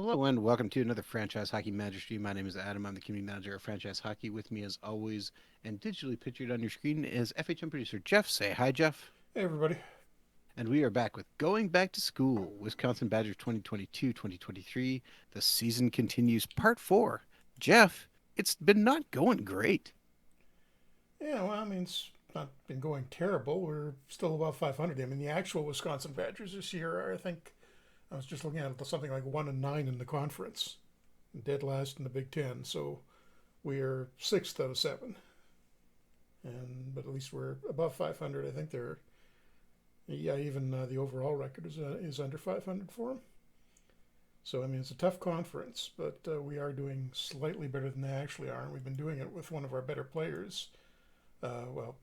Hello and welcome to another Franchise Hockey Manager stream. My name is Adam. I'm the community manager of Franchise Hockey. With me, as always, and digitally pictured on your screen is FHM producer Jeff. Say hi, Jeff. Hey, everybody. And we are back with Going Back to School, Wisconsin Badgers 2022-2023. The season continues, part 4. Jeff, it's been not going great. Yeah, well, I mean, it's not been going terrible. We're still above 500. I mean, the actual Wisconsin Badgers this year are, I think, I was just looking at it, something like 1-9 in the conference, dead last in the Big Ten. So we are sixth out of seven, but at least we're above 500. I think they're, yeah, even the overall record is under 500 for them. So I mean, it's a tough conference, but we are doing slightly better than they actually are, and we've been doing it with one of our better players. Well,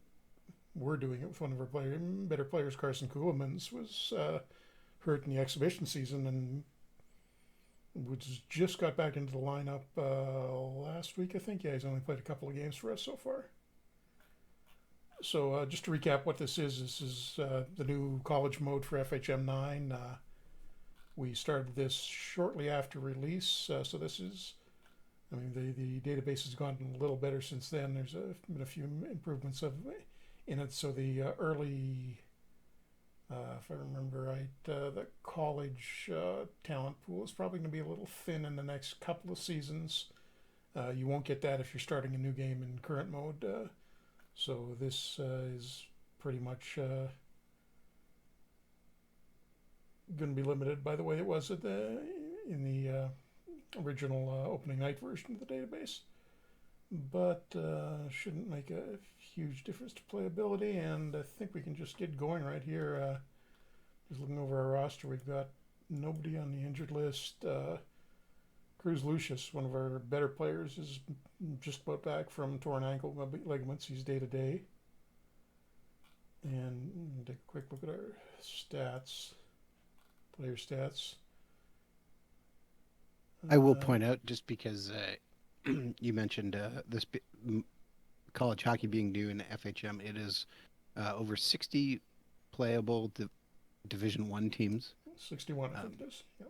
we're doing it with one of our better players. Carson Kuhlmans was hurt in the exhibition season and was just got back into the lineup last week, I think. Yeah, he's only played a couple of games for us so far. So just to recap what this is the new college mode for FHM 9. We started this shortly after release, so this is, I mean, the database has gotten a little better since then. There's been a few improvements in it. So the early, if I remember right, the college talent pool is probably going to be a little thin in the next couple of seasons. You won't get that if you're starting a new game in current mode. So this is pretty much going to be limited by the way it was in the original opening night version of the database, but shouldn't make a huge difference to playability. And I think we can just get going right here. Just looking over our roster, we've got nobody on the injured list. Cruz Lucius, one of our better players, is just about back from torn ankle ligaments. He's day to day. And take a quick look at our stats, player stats. I will point out, just because you mentioned this college hockey being new in FHM, it is over 60 playable Division One teams. 61, I Um, think it is. Yeah.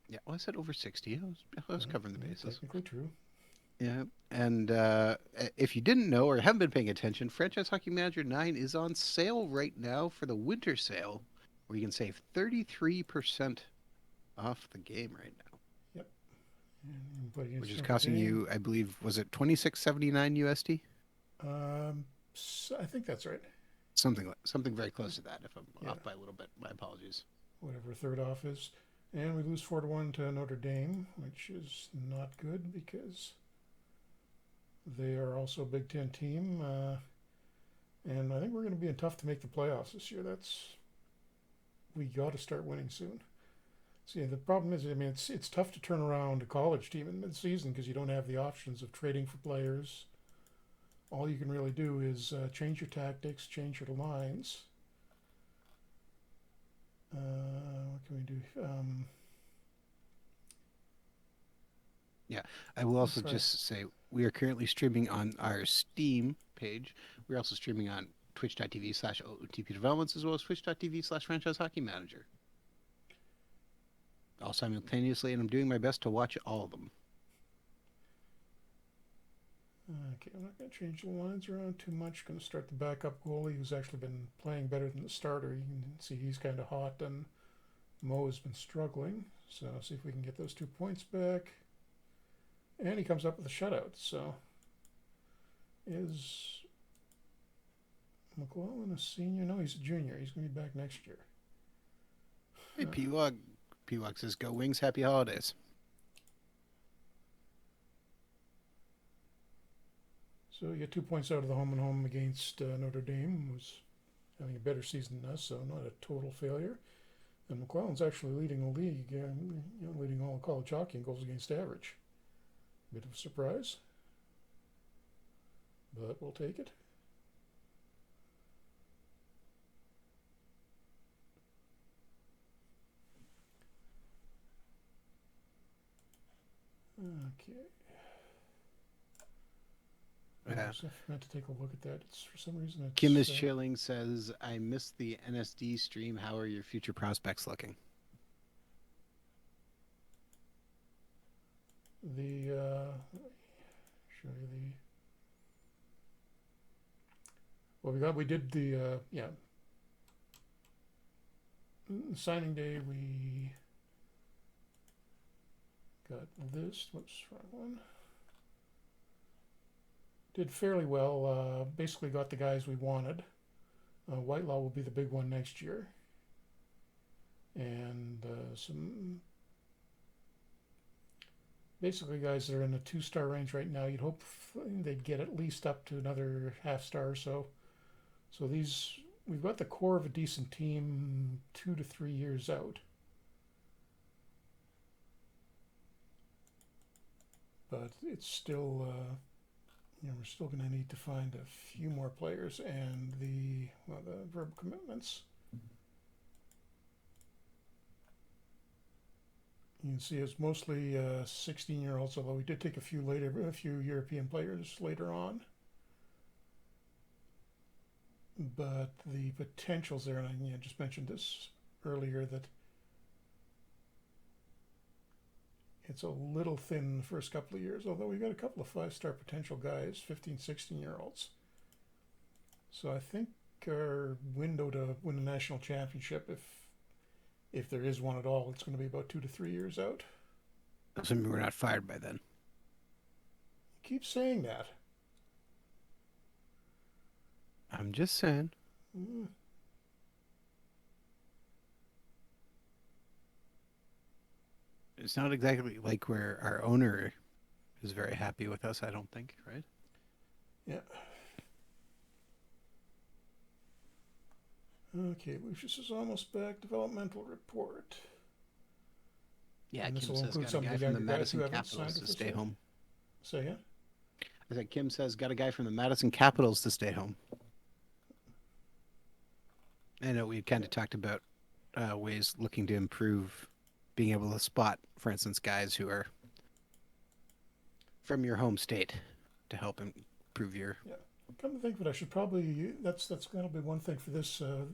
yeah, well, I said over 60. I was covering the Yeah, bases. technically true. Yeah, and if you didn't know or haven't been paying attention, Franchise Hockey Manager 9 is on sale right now for the winter sale, where you can save 33% off the game right now, Yep. And play which against is Notre costing Dame. you, I believe, was it 26.79 USD? Um, I think that's right. Something very close to that. If I'm Yeah, off by a little bit, my apologies. whatever third off is. And we lose 4-1 to Notre Dame, which is not good because they are also a Big Ten team. And I think we're going to be in tough to make the playoffs this year. We got to start winning soon. See, the problem is, I mean, it's tough to turn around a college team in mid-season because you don't have the options of trading for players. All you can really do is change your tactics, change your lines. What can we do? Yeah, I will also Try. just say we are currently streaming on our Steam page. We're also streaming on twitch.tv/OTP Developments, as well as twitch.tv/Franchise Hockey Manager, all simultaneously, and I'm doing my best to watch all of them. Okay, I'm not going to change the lines around too much. Going to start the backup goalie, who's actually been playing better than the starter. You can see he's kind of hot, and Mo has been struggling. So see if we can get those 2 points back. And he comes up with a shutout. So is McClellan a senior? No, he's a junior. He's going to be back next year. Hey, P-Wog. P-Wog says, "Go Wings, happy holidays." So you get 2 points out of the home and home against Notre Dame, who's having a better season than us, so not a total failure. And McClellan's actually leading the league, leading all of college hockey in goals against average. Bit of a surprise, but we'll take it. Okay. Yeah. I meant to take a look at that. It's for some reason Kim it's is chilling says, "I missed the NSD stream. How are your future prospects looking?" The show you the well we did the yeah signing day we got this. Whoops, wrong one. Did fairly well. Basically got the guys we wanted. Whitelaw will be the big one next year, and some basically guys that are in the 2-star range right now. You'd hope they'd get at least up to another half star or so. So these we've got the core of a decent team 2 to 3 years out, but it's still we're still going to need to find a few more players and the verb commitments. You can see it's mostly 16-year-olds, although we did take a few European players later on. But the potential's there, and I just mentioned this earlier, that it's a little thin in the first couple of years, although we've got a couple of 5-star potential guys, 15, 16-year-olds. So I think our window to win a national championship, if there is one at all, it's going to be about 2 to 3 years out. Doesn't mean we're not fired by then. Keep saying that. I'm just saying. Mm. It's not exactly like where our owner is very happy with us, I don't think, right? Yeah. Okay, Lucius is almost back. Developmental report. Yeah, And this Kim will says include got a some of guy the from the younger guys who Madison haven't signed Capitals to stay officially. home. Say again? I said Kim says got a guy from the Madison Capitals to stay home. I know we kind of talked about ways looking to improve being able to spot, for instance, guys who are from your home state to help improve your. Yeah. Come to think of it, I should probably that's going to be one thing for this where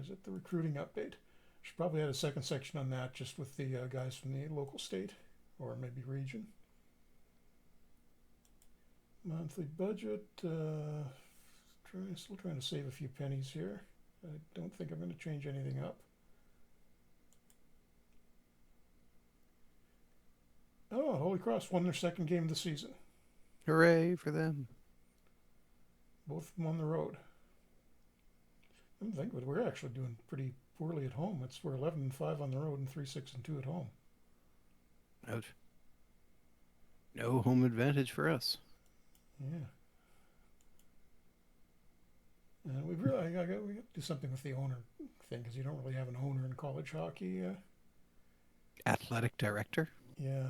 is it, the recruiting update. Should probably add a second section on that, just with the guys from the local state or maybe region. Monthly budget. Still trying to save a few pennies here. I don't think I'm going to change anything up. Oh, Holy Cross won their second game of the season. Hooray for them. Both of them on the road. I'm thinking, but we're actually doing pretty poorly at home. We're 11-5 on the road and 3-6-2 at home. Ouch. No home advantage for us. Yeah. And we got to do something with the owner thing, because you don't really have an owner in college hockey. Athletic director. Yeah.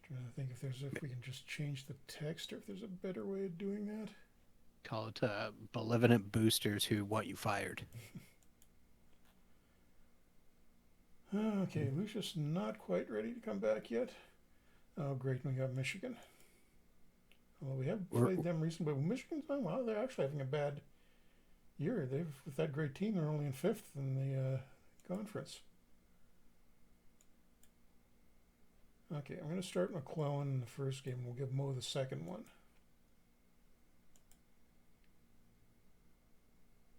Trying to think if we can just change the text, or if there's a better way of doing that. Call it benevolent boosters who want you fired. Okay, Lucius not quite ready to come back yet. Oh, great, we got Michigan. Well, we have played them recently, but Michigan's done well. They're actually having a bad year. With that great team, they're only in 5th in the conference. Okay, I'm going to start McClellan in the first game. We'll give Mo the second one.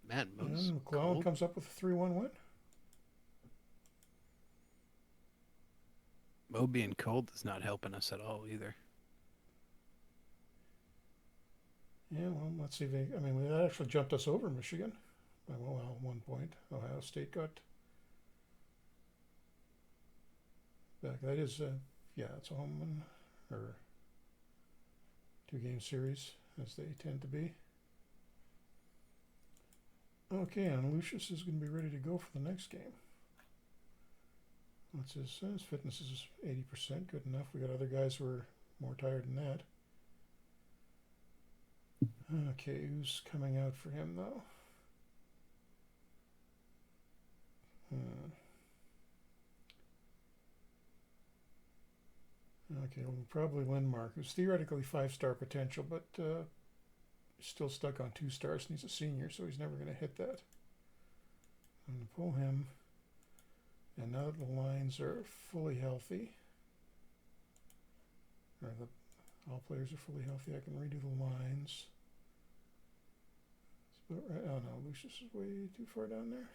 Man, and McClellan cold. comes up with a 3-1 win. Mo being cold is not helping us at all either. Yeah, well, let's see if that actually jumped us over Michigan by 1 point. Ohio State got back. That is, it's a home win, or 2-game series, as they tend to be. Okay, and Lucius is going to be ready to go for the next game. What's his fitness is 80%, good enough. We got other guys who are more tired than that. Okay, who's coming out for him though? Okay, well, probably Lindmark, who's theoretically 5-star potential, but He's still stuck on 2 stars, and he's a senior, so he's never going to hit that. I'm going to pull him. And now that the lines are fully healthy, or all players are fully healthy, I can redo the lines. Right. Oh no, Lucius is way too far down there.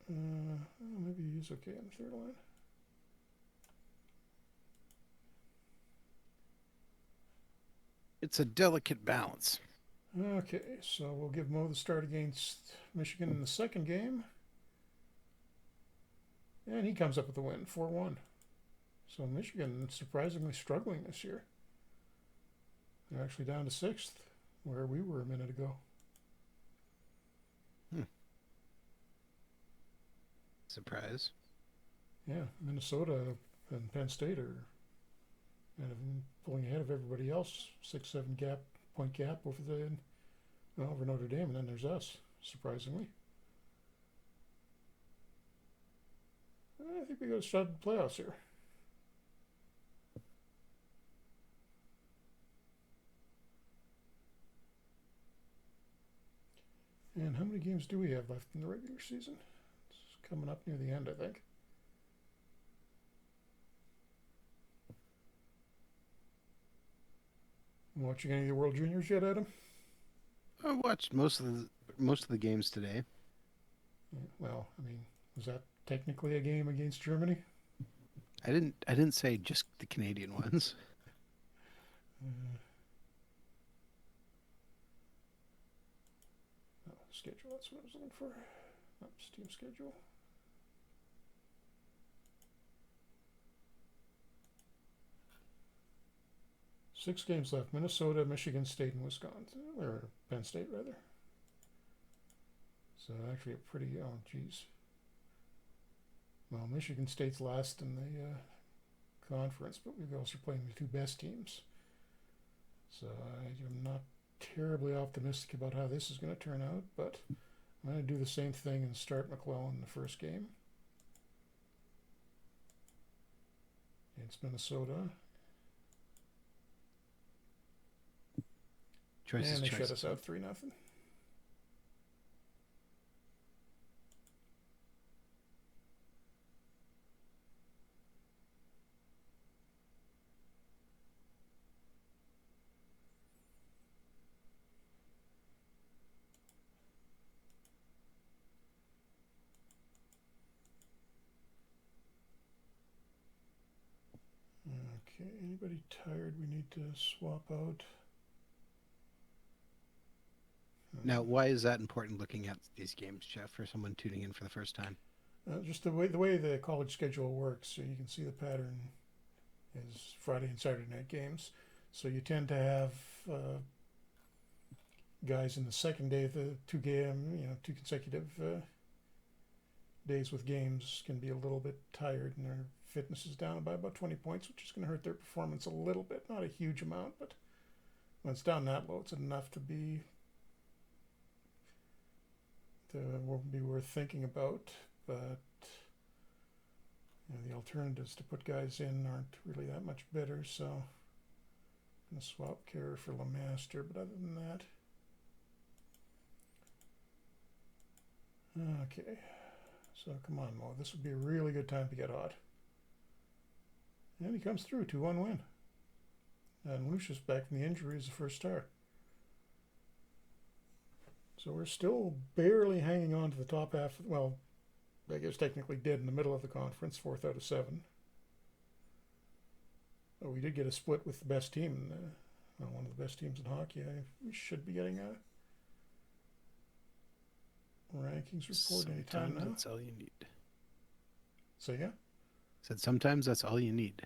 Maybe he's okay on the third line. It's a delicate balance. Okay, so we'll give Mo the start against Michigan in the second game. And he comes up with a win, 4-1. So Michigan surprisingly struggling this year. They're actually down to 6th, where we were a minute ago. Surprise. Yeah, Minnesota and Penn State are kind of pulling ahead of everybody else. 6-7 point gap over Notre Dame, and then there's us, surprisingly. I think we got a shot at the playoffs here. And how many games do we have left in the regular season? It's coming up near the end, I think. Watching any of the World Juniors yet, Adam? I watched most of the games today. Well, I mean, was that technically a game against Germany? I didn't say just the Canadian ones. Schedule, that's what I was looking for. Oops, team schedule. Six games left. Minnesota, Michigan State, and Wisconsin. Or Penn State, rather. So actually a pretty, oh geez. Well, Michigan State's last in the conference, but we're also playing the two best teams. So I'm not terribly optimistic about how this is going to turn out, but I'm going to do the same thing and start McClellan in the first game against Minnesota. Choices, and they choices. shut us out 3-0. Okay, anybody tired we need to swap out? Now, why is that important looking at these games, Jeff, for someone tuning in for the first time? Just the way the college schedule works, so you can see the pattern is Friday and Saturday night games. So you tend to have guys in the second day of the two consecutive days with games can be a little bit tired, and their fitness is down by about 20 points, which is going to hurt their performance a little bit. Not a huge amount, but when it's down that low, it's enough to won't be worth thinking about. But the alternatives to put guys in aren't really that much better, so I'm going to swap Kerr for Lemaster. But other than that, okay. So come on, Mo. This would be a really good time to get hot. And he comes through, 2-1 win. And Lucius back from the injury is the first star. So we're still barely hanging on to the top half. Well, I guess technically dead in the middle of the conference, 4th out of 7. But we did get a split with the best team, one of the best teams in hockey. We should be getting a rankings report anytime now. That's all you need. So yeah? Said sometimes that's all you need.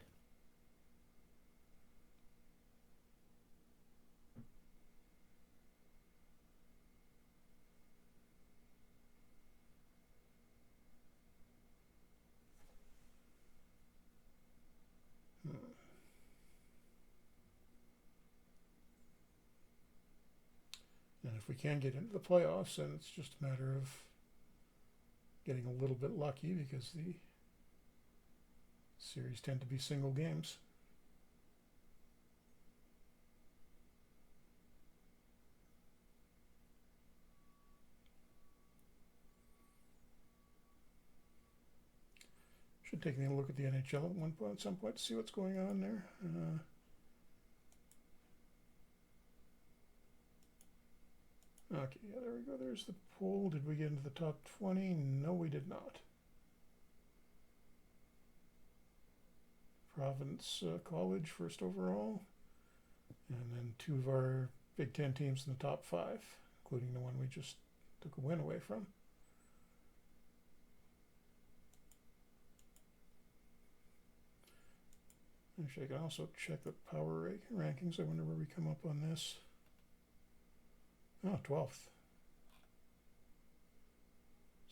And if we can get into the playoffs, then it's just a matter of getting a little bit lucky, because the series tend to be single games. Should take a look at the NHL at one point, at some point, to see what's going on there. Okay, yeah, there we go. There's the poll. Did we get into the top 20? No, we did not. Providence College, first overall. And then two of our Big Ten teams in the top 5, including the one we just took a win away from. Actually, I can also check the power rankings. I wonder where we come up on this. Oh, 12th.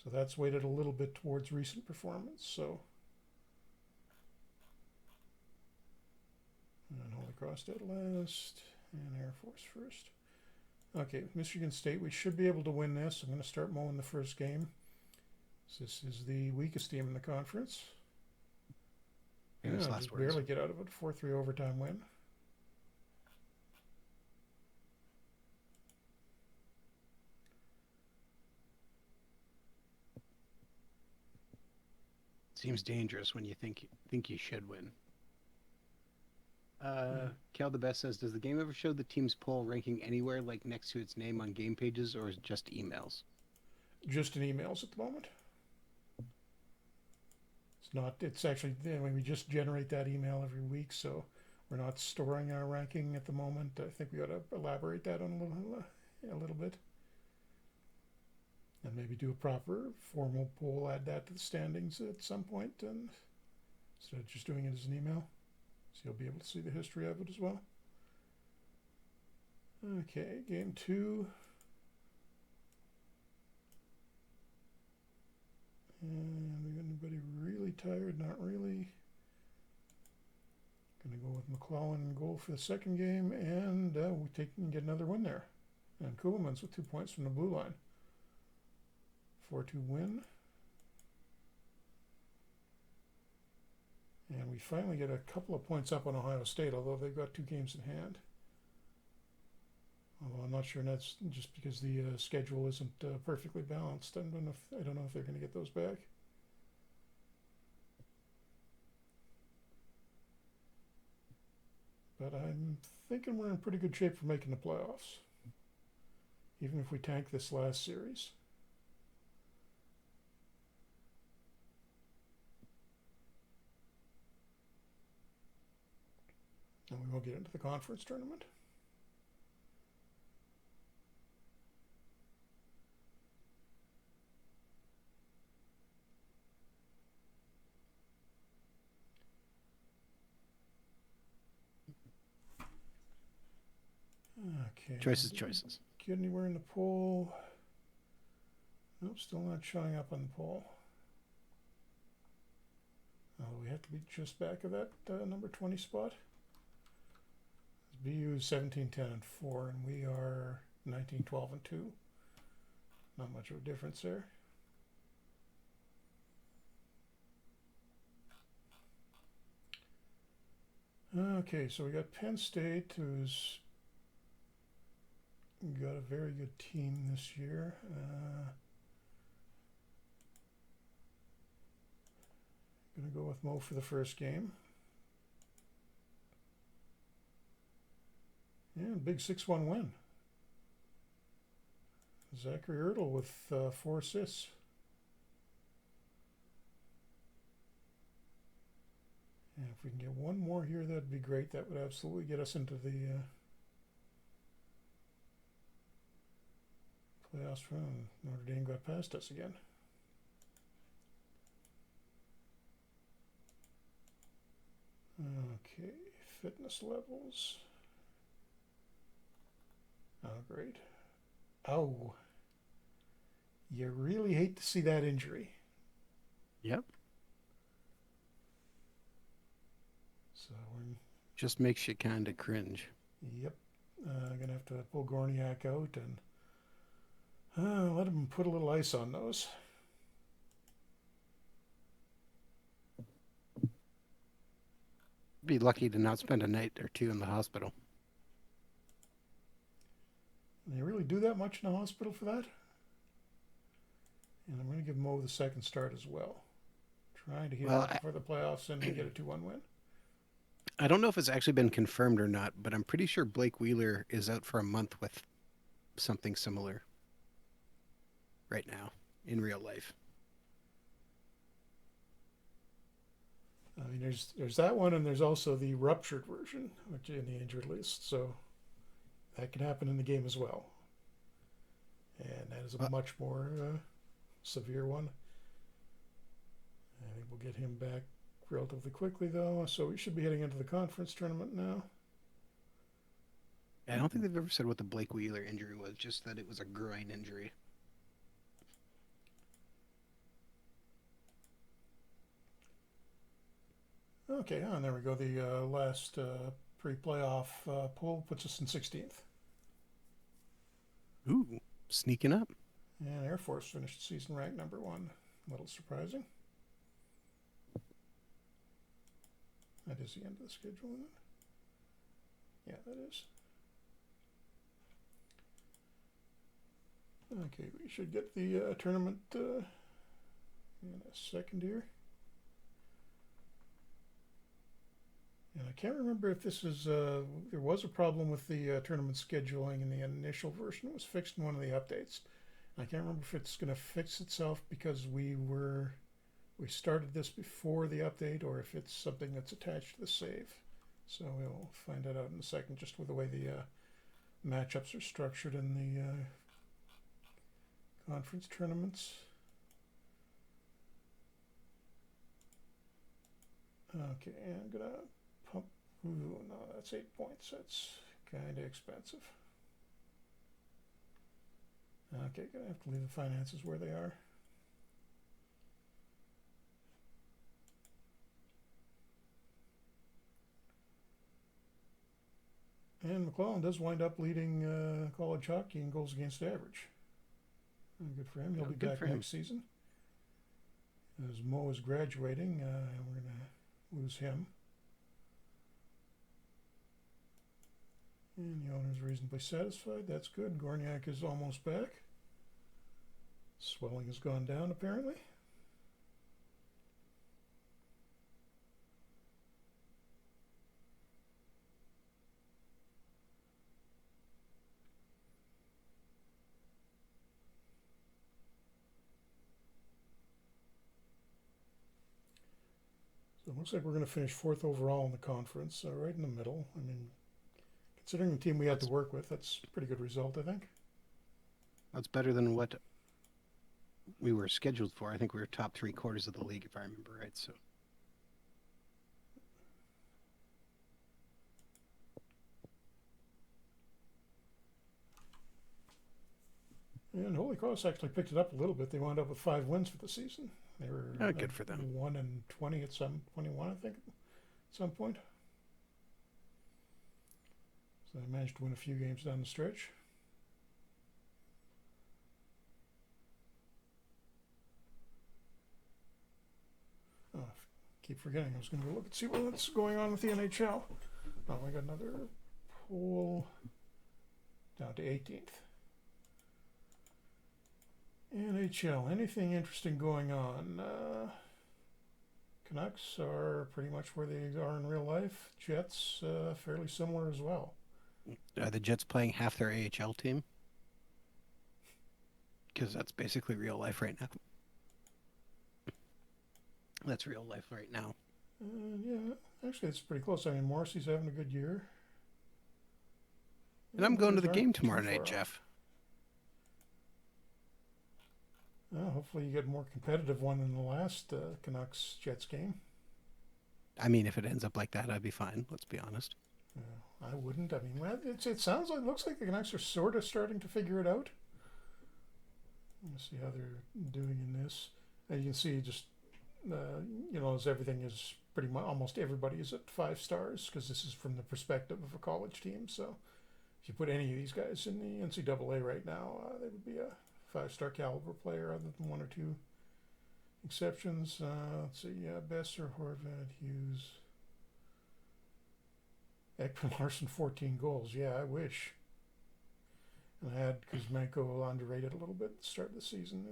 So that's weighted a little bit towards recent performance. So, and Holy Cross dead last, and Air Force first. Okay, Michigan State, we should be able to win this. I'm going to start mowing the first game. So this is the weakest team in the conference. Famous Yeah, last just words. barely get out of it. 4-3 overtime win. Seems dangerous when you think you should win. Cal the Best says, does the game ever show the team's poll ranking anywhere, like next to its name on game pages, or is it just emails? Just in emails at the moment. It's not. It's actually. I mean, we just generate that email every week, so we're not storing our ranking at the moment. I think we ought to elaborate that on a little bit, and maybe do a proper formal poll. Add that to the standings at some point, and instead of just doing it as an email, so you'll be able to see the history of it as well. Okay, game 2. And anybody really tired? Not really. Going to go with McClellan and goal for the second game, and we get another win there. And Kuhlman's with 2 points from the blue line. 4-2 win. And we finally get a couple of points up on Ohio State, although they've got 2 games in hand. Although I'm not sure that's just because the schedule isn't perfectly balanced. I don't know if they're going to get those back. But I'm thinking we're in pretty good shape for making the playoffs, even if we tank this last series. And we will get into the conference tournament. Okay. Choices. Get anywhere in the poll? Nope, still not showing up on the poll. We have to be just back of that number 20 spot. BU is 17, 10, and 4, and we are 19, 12, and 2. Not much of a difference there. Okay, so we got Penn State, who's got a very good team this year. Gonna go with Mo for the first game. Yeah, big 6-1 win. Zachary Ertl with 4 assists. And if we can get one more here, that'd be great. That would absolutely get us into the playoffs round. Notre Dame got past us again. Okay, fitness levels. Oh, great. Oh, you really hate to see that injury. Yep. So we're. Just makes you kind of cringe. Yep. Gonna have to pull Gorniak out and let him put a little ice on those. Be lucky to not spend a night or 2 in the hospital. And they really do that much in the hospital for that? And I'm going to give Mo the second start as well. trying to heat it Well, up before the playoffs and get a 2-1 win. I don't know if it's actually been confirmed or not, but I'm pretty sure Blake Wheeler is out for a month with something similar right now in real life. I mean, there's that one, and there's also the ruptured version, which in the injured list. So that can happen in the game as well, and that is a Well, much more severe one. I think we'll get him back relatively quickly, though. So we should be heading into the conference tournament now. I don't think they've ever said what the Blake Wheeler injury was, just that it was a groin injury. Okay, and there we go. The last pre-playoff poll puts us in 16th. Ooh, sneaking up. And Air Force finished the season ranked number one. A little surprising. That is the end of the schedule, isn't it? Yeah, that is. Okay, we should get the tournament in a second here. And I can't remember if this is, there was a problem with the tournament scheduling in the initial version. It was fixed in one of the updates. I can't remember if it's going to fix itself because we started this before the update, or if it's something that's attached to the save. So we'll find that out in a second, just with the way the matchups are structured in the conference tournaments. Okay, and I'm gonna pump. Ooh, no, that's 8 points. That's kind of expensive. Okay, gonna have to leave the finances where they are. And McClellan does wind up leading college hockey in goals against average. Good for him. He'll Oh, be good back for him. next season. As Mo is graduating, we're going to lose him. And the owner's reasonably satisfied. That's good. Gorniak is almost back. Swelling has gone down, apparently. So it looks like we're going to finish fourth overall in the conference, right in the middle. I mean, considering the team we had to That's work with, that's a pretty good result, I think. that's better than what we were scheduled for. I think we were top three quarters of the league, if I remember right. So And Holy Cross actually picked it up a little bit. They wound up with 5 wins for the season. They were good for them. 1-20 at some 21, I think, at some point. So they managed to win a few games down the stretch. Oh, I keep forgetting. I was going to go look and see what's going on with the NHL. Oh, we got another poll down to 18th. NHL. Anything interesting going on? Canucks are pretty much where they are in real life. Jets, fairly similar as well. Are the Jets playing half their AHL team? Because that's basically real life right now. That's real life right now. Yeah, actually, it's pretty close. I mean, Morrissey's having a good year. And I'm going to Others the game aren't too tomorrow night, far off. Jeff. Hopefully, you get a more competitive one than the last Canucks Jets game. I mean, if it ends up like that, I'd be fine. Let's be honest. I wouldn't. I mean, well, it sounds like, looks like the Canucks are sort of starting to figure it out. Let's see how they're doing in this. And you can see just, as everything is pretty much, almost everybody is at 5 stars because this is from the perspective of a college team. So if you put any of these guys in the NCAA right now, they would be a 5-star caliber player, other than 1 or 2 exceptions. Let's see, Besser, Horvat, Hughes, Ekman Larson, 14 goals. Yeah, I wish. And I had Kuzmenko underrated a little bit at the start of the season.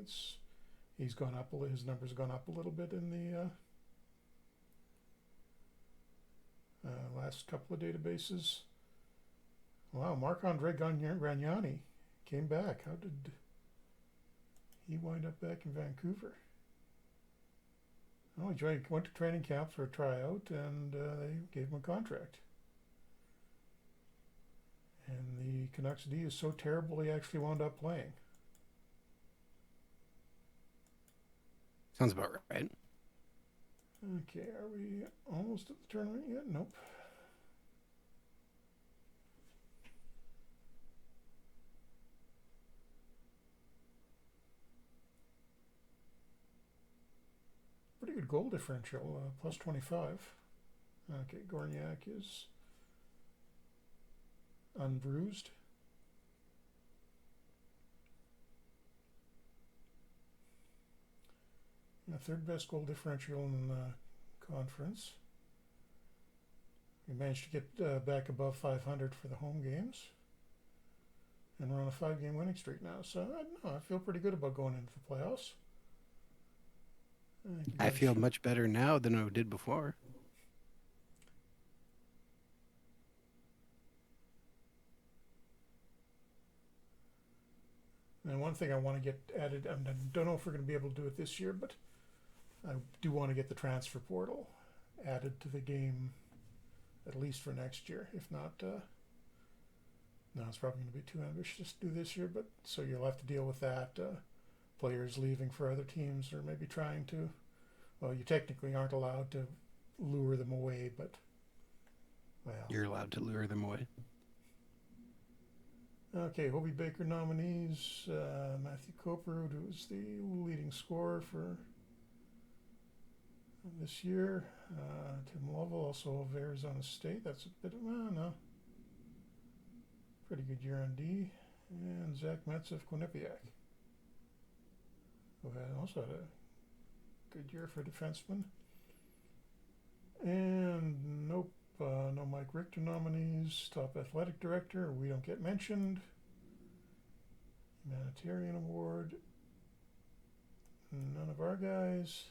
He's gone up. His numbers gone up a little bit in the last couple of databases. Wow, Marc-Andre Grignani came back. How did he wind up back in Vancouver? Oh, went to training camp for a tryout, and they gave him a contract. And the Canucks D is so terrible he actually wound up playing. Sounds about right. Okay, are we almost at the tournament yet? Nope. Pretty good goal differential, plus 25. Okay, Gorniak is unbruised. The third best goal differential in the conference. We managed to get back above 500 for the home games. And we're on a 5-game winning streak now. So I don't know, I feel pretty good about going into the playoffs. I feel much better now than I did before. And one thing I want to get added, I don't know if we're going to be able to do it this year, but I do want to get the transfer portal added to the game, at least for next year. If not, no, it's probably going to be too ambitious to do this year, but so you'll have to deal with that. Players leaving for other teams or maybe trying to, well, you technically aren't allowed to lure them away, but, well. You're allowed to lure them away. Okay, Hobie Baker nominees. Matthew Coper, who's the leading scorer for this year. Tim Lovell, also of Arizona State. That's a bit of, no. Pretty good year on D. And Zach Metz of Quinnipiac, who also had a good year for defenseman. And nope, no Mike Richter nominees. Top athletic director, we don't get mentioned. Humanitarian award, none of our guys.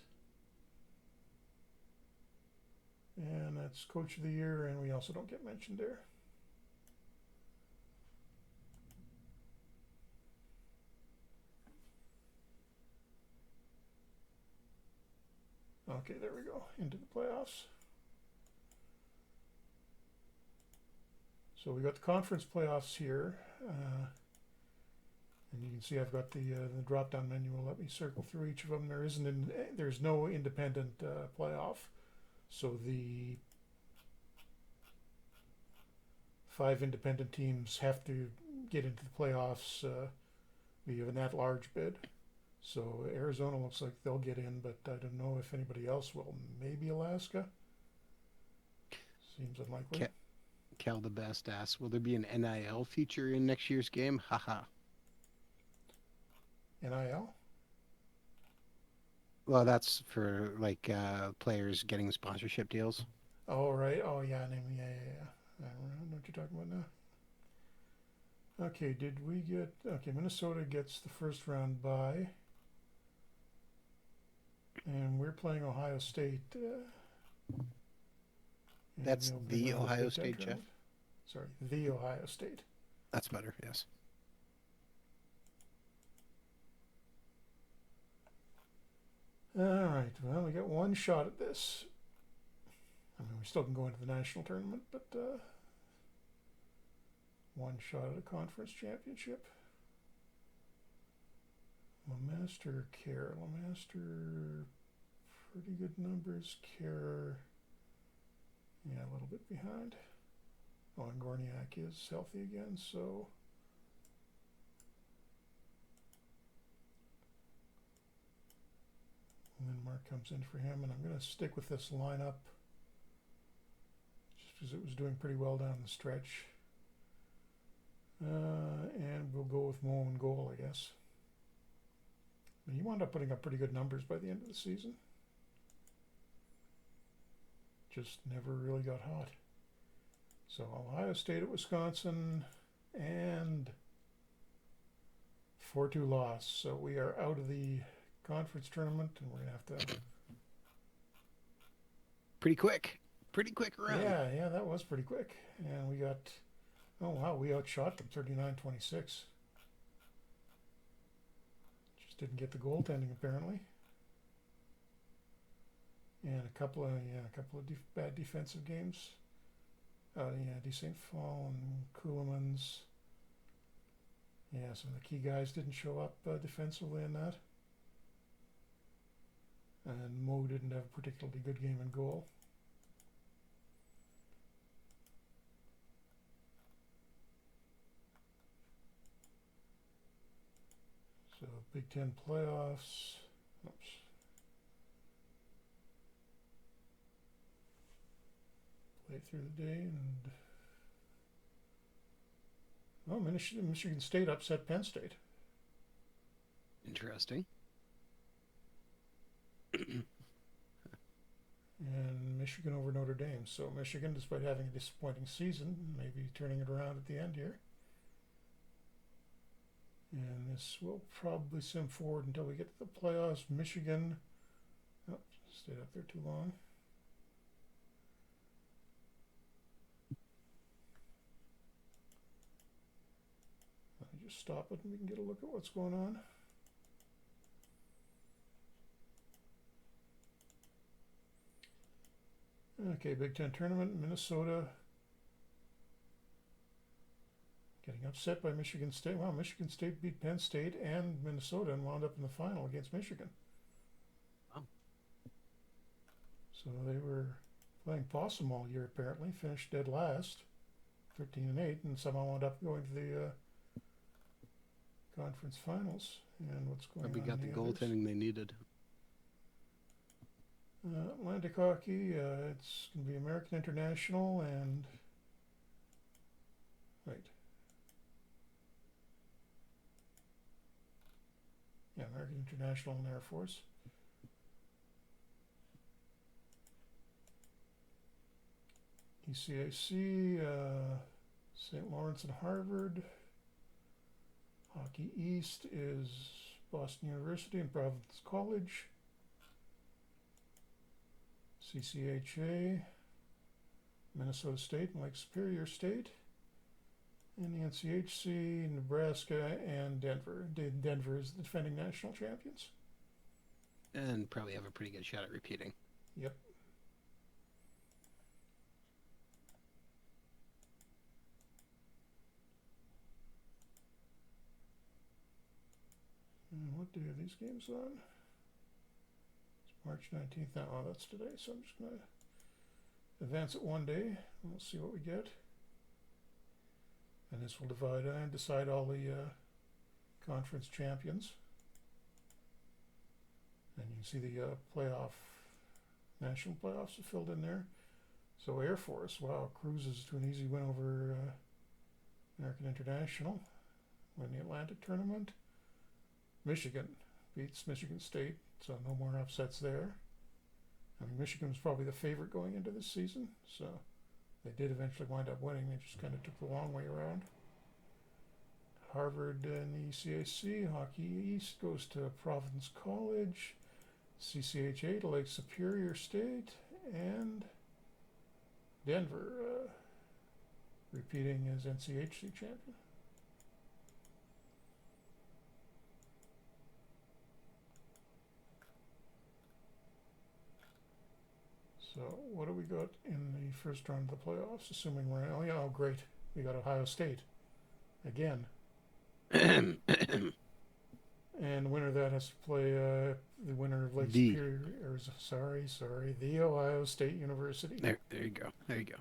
And that's coach of the year, and we also don't get mentioned there. Okay, there we go, into the playoffs. So we got the conference playoffs here, and you can see I've got the drop-down menu. Will let me circle through each of them. There's no independent playoff, so the 5 independent teams have to get into the playoffs via an at-large bid. So Arizona looks like they'll get in, but I don't know if anybody else will. Maybe Alaska. Seems unlikely. Cal the Best asks, will there be an NIL feature in next year's game? Haha. NIL? Well, that's for like players getting sponsorship deals. Oh, right. Oh, yeah. I don't know what you're talking about now. Okay, did we get... Okay, Minnesota gets the first round bye. And we're playing Ohio State. That's the Ohio State, Jeff? Sorry, the Ohio State. That's better, yes. All right, well, we got one shot at this. I mean, we still can go into the national tournament, but one shot at a conference championship. Lemaster, Care. Lemaster, pretty good numbers. Care, yeah, a little bit behind. Oh, and Gorniak is healthy again, so... And then Mark comes in for him, and I'm going to stick with this lineup just because it was doing pretty well down the stretch. And we'll go with Mo in goal, I guess. He wound up putting up pretty good numbers by the end of the season. Just never really got hot. So Ohio State at Wisconsin, and 4-2 loss. So we are out of the conference tournament, and we're going to have to... Pretty quick. Pretty quick round. Yeah, yeah, that was pretty quick. And we got, oh wow, we outshot them 39-26. Just didn't get the goaltending apparently. And a couple of bad defensive games. Yeah, De St. Paul and Coolamans. Yeah, some of the key guys didn't show up defensively in that. And Mo didn't have a particularly good game in goal. So Big Ten playoffs. Oops. Play through the day and oh, Michigan State upset Penn State. Interesting. And Michigan over Notre Dame. So Michigan, despite having a disappointing season, maybe turning it around at the end here. And this will probably sim forward until we get to the playoffs. Michigan, oh, stayed up there too long. Let me just stop it and we can get a look at what's going on. Okay, Big Ten tournament, Minnesota getting upset by Michigan State. Wow, Michigan State beat Penn State and Minnesota and wound up in the final against Michigan. Wow. So they were playing possum all year apparently, finished dead last, 13-8, and somehow wound up going to the conference finals. And what's going Probably on got in the the others? goaltending they needed. Atlantic Hockey, it's going to be American International and wait. Yeah, American International and Air Force. ECAC, St. Lawrence and Harvard. Hockey East is Boston University and Providence College. CCHA, Minnesota State and Lake Superior State. And the NCHC, Nebraska, and Denver. Denver is the defending national champions. And probably have a pretty good shot at repeating. Yep. And what day are these games on? It's March 19th. Oh, that's today. So I'm just going to advance it one day. We'll see what we get. And this will divide and decide all the conference champions. And you can see the national playoffs are filled in there. So Air Force, wow, cruises to an easy win over American International. Win the Atlantic tournament. Michigan beats Michigan State, so no more upsets there. I mean, Michigan was probably the favorite going into this season, so they did eventually wind up winning. They just kind of took the long way around. Harvard and the ECAC, Hockey East goes to Providence College, CCHA to Lake Superior State, and Denver repeating as NCHC champion. So what do we got in the first round of the playoffs? Assuming we're oh great, we got Ohio State again, and the winner of that has to play the winner of Lake The Superior. Or sorry, the Ohio State University. there you go. There you go.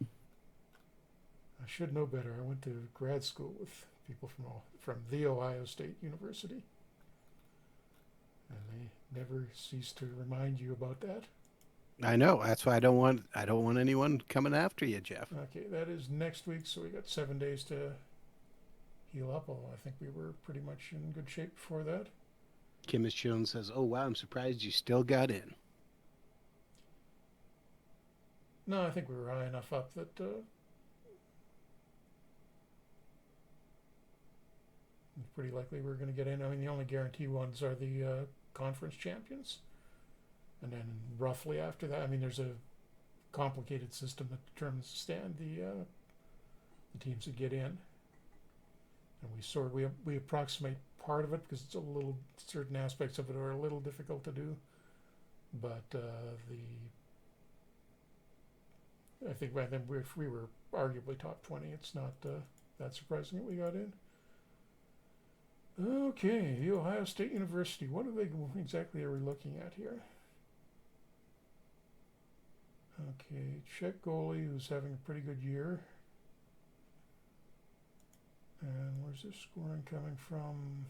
I should know better. I went to grad school with people from the Ohio State University, and they never cease to remind you about that. I know. That's why I don't want anyone coming after you, Jeff. Okay, that is next week, so we got 7 days to heal up. Although I think we were pretty much in good shape before that. Kimmis Jones says, "Oh wow, I'm surprised you still got in." No, I think we were high enough up that it's pretty likely we're going to get in. I mean, the only guarantee ones are the conference champions, and then roughly after that, I mean, there's a complicated system that determines the teams that get in, and we approximate part of it because it's a little certain aspects of it are a little difficult to do, but the I think if we were arguably top 20, it's not that surprising that we got in. Okay, the Ohio State University. What exactly are we looking at here? Okay, Czech goalie who's having a pretty good year. And where's this scoring coming from?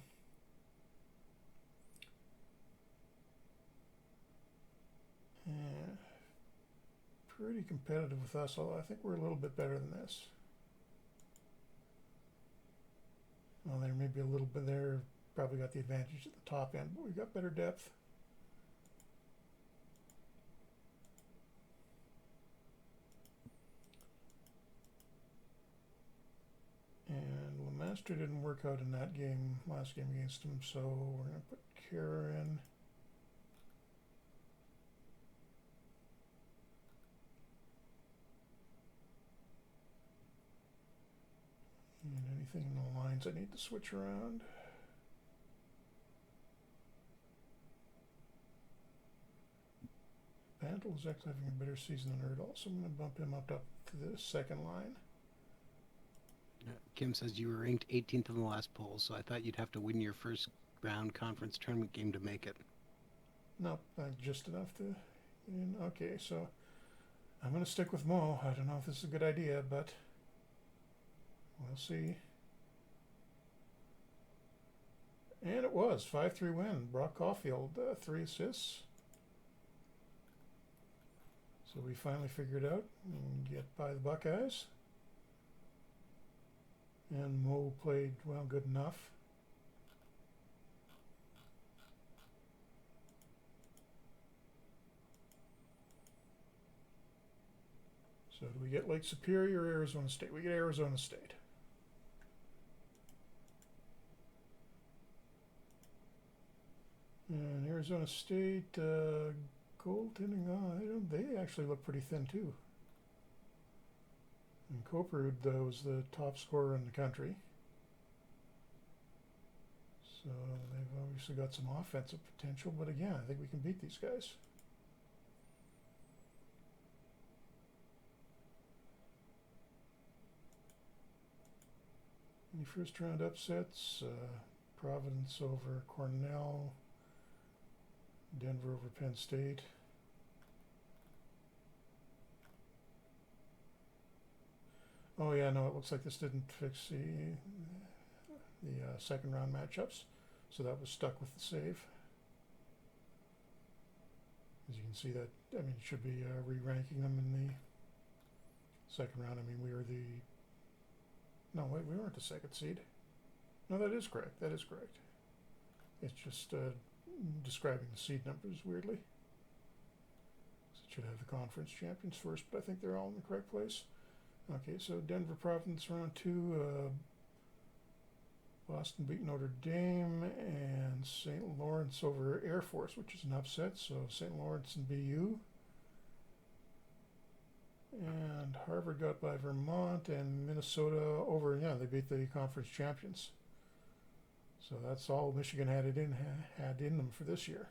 Yeah, pretty competitive with us, although I think we're a little bit better than this. Well, there may be a little bit there. Probably got the advantage at the top end, but we've got better depth. And Lemaster didn't work out in that game, last game against him, so we're going to put Kara in. And anything in the lines I need to switch around. Bantle is actually having a better season than Erdal, so I'm going to bump him up to the second line. Kim says you were ranked 18th in the last poll, so I thought you'd have to win your first round conference tournament game to make it. Nope, just enough to get in. Okay, so I'm going to stick with Mo. I don't know if this is a good idea, but we'll see. And it was 5-3 win. Brock Caulfield, 3 assists. So we finally figured out and get by the Buckeyes. And Mo played, well, good enough. So do we get Lake Superior or Arizona State? We get Arizona State. And Arizona State, goaltending, they actually look pretty thin too. And Coperud was the top scorer in the country. So they've obviously got some offensive potential, but again, I think we can beat these guys. Any first round upsets? Providence over Cornell. Denver over Penn State. Oh yeah, no, it looks like this didn't fix the second round matchups, so that was stuck with the save. As you can see, that I mean, it should be re-ranking them in the second round. I mean, we were the no wait, we weren't the second seed. No, that is correct. That is correct. It's just describing the seed numbers weirdly. So it should have the conference champions first, but I think they're all in the correct place. Okay, so Denver Providence round 2, Boston beat Notre Dame, and St. Lawrence over Air Force, which is an upset, so St. Lawrence and BU. And Harvard got by Vermont, and Minnesota over, yeah, they beat the conference champions. So that's all Michigan had in them for this year.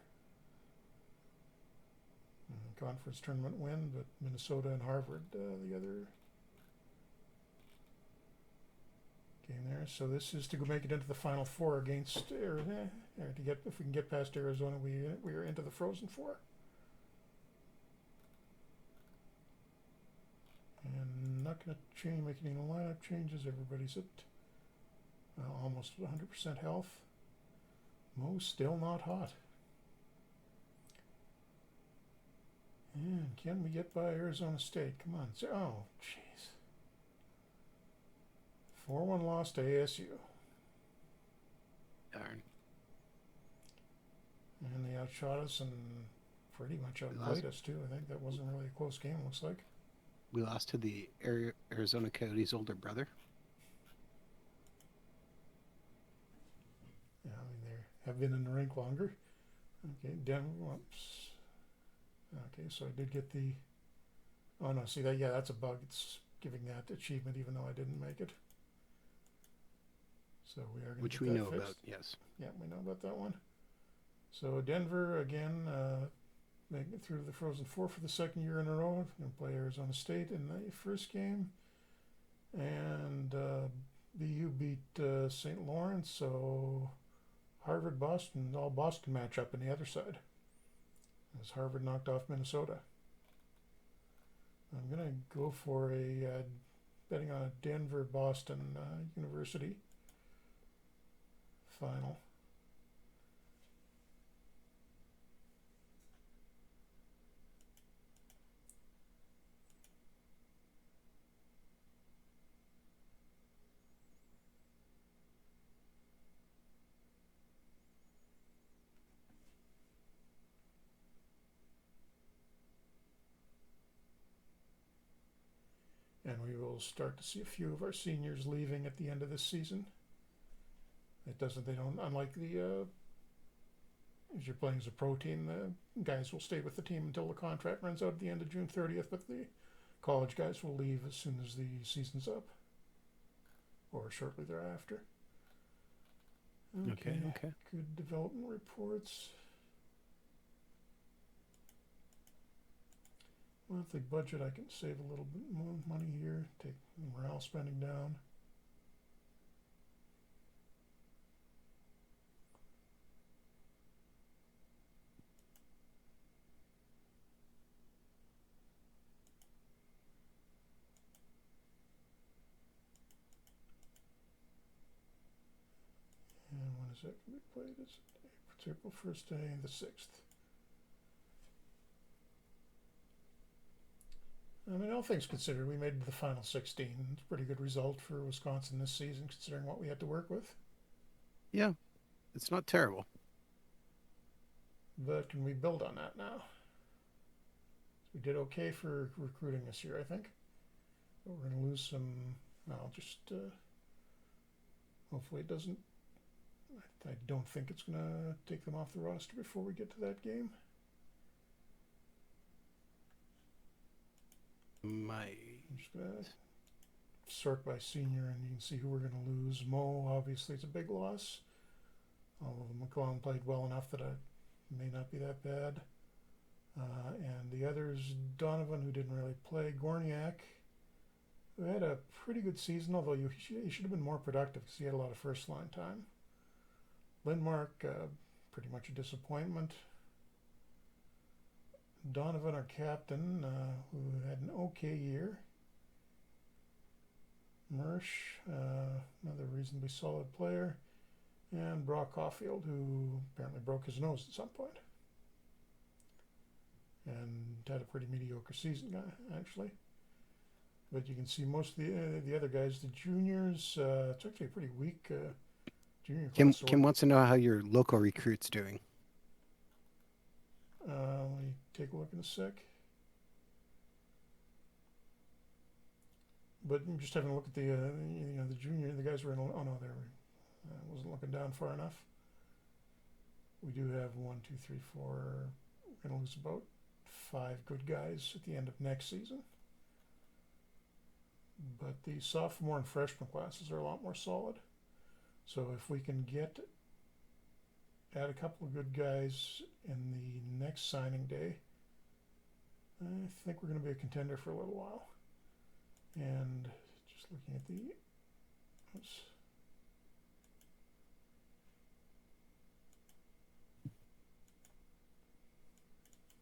Conference tournament win, but Minnesota and Harvard the other game there. So this is to go make it into the Final Four against Arizona. To get, if we can get past Arizona, we are into the Frozen Four. And not going to make any lineup changes. Everybody's at almost 100% health. Mo's still not hot. And can we get by Arizona State? Come on. Oh, jeez. 4-1 loss to ASU. Darn. And they outshot us and pretty much outplayed us too. I think that wasn't really a close game, looks like. We lost to the Arizona Coyotes' older brother. Yeah, I mean, they have been in the rink longer. Okay, Denver, whoops. Okay, so I did get the Oh no, see that? Yeah, that's a bug. It's giving that achievement even though I didn't make it. So we are going to which get we that know about. fixed. Yes. Yeah, we know about that one. So Denver again, making it through to the Frozen Four for the second year in a row. Going to play Arizona State in the first game, and BU beat St. Lawrence. So Harvard Boston, all Boston match up in the other side as Harvard knocked off Minnesota. I'm going to go for a betting on a Denver Boston University final. And we will start to see a few of our seniors leaving at the end of this season. It doesn't, they don't, unlike the, as you're playing as a pro team, the guys will stay with the team until the contract runs out at the end of June 30th, but the college guys will leave as soon as the season's up or shortly thereafter. Okay. Okay, Okay. good development reports. Monthly budget, I can save a little bit more money here, take morale spending down. And when is that going to be played? It's April 1st day and the 6th. I mean, all things considered, we made the final 16. It's a pretty good result for Wisconsin this season, considering what we had to work with. Yeah, it's not terrible. But can we build on that now? We did okay for recruiting this year, I think. But we're going to lose some. I'll just. Hopefully, it doesn't. I don't think it's going to take them off the roster before we get to that game. My I'm just going to sort by senior, and you can see who we're going to lose. Mo, obviously, it's a big loss. Although McClellan played well enough that it may not be that bad. And the others, Donovan, who didn't really play, Gorniak, who had a pretty good season, although he should have been more productive because he had a lot of first line time. Lindmark, pretty much a disappointment. Donovan, our captain, who had an okay year. Mersch, another reasonably solid player. And Brock Caulfield, who apparently broke his nose at some point. And had a pretty mediocre season, actually. But you can see most of the other guys, the juniors, it's actually a pretty weak junior Kim class. So Kim wants to know how your local recruit's doing. let me take a look in a sec. But I'm just having a look at the junior, the guys were in. Oh no, there we. I wasn't looking down far enough. We do have 1, 2, 3, 4. We're going to lose about 5 good guys at the end of next season. But the sophomore and freshman classes are a lot more solid. So if we can add a couple of good guys in the next signing day, I think we're going to be a contender for a little while. And just looking at the, oops.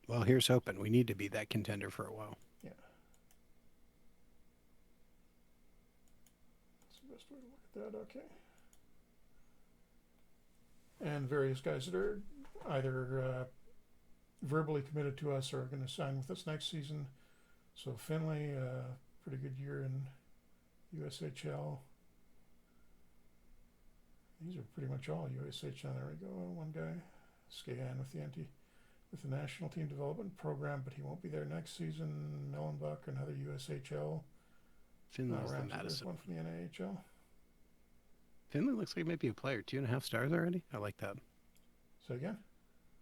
Well, here's hoping. We need to be that contender for a while. Yeah, that's the best way to look at that. Okay. And various guys that are either verbally committed to us or are going to sign with us next season. So Finley, pretty good year in USHL. These are pretty much all USHL. There we go. One guy, Skahan with the national team development program, but he won't be there next season. Mellenbach, another USHL. Finley's the Ramsey, there's Madison. one from the NAHL. Finley looks like he might be a player. 2.5 stars already. I like that. So again,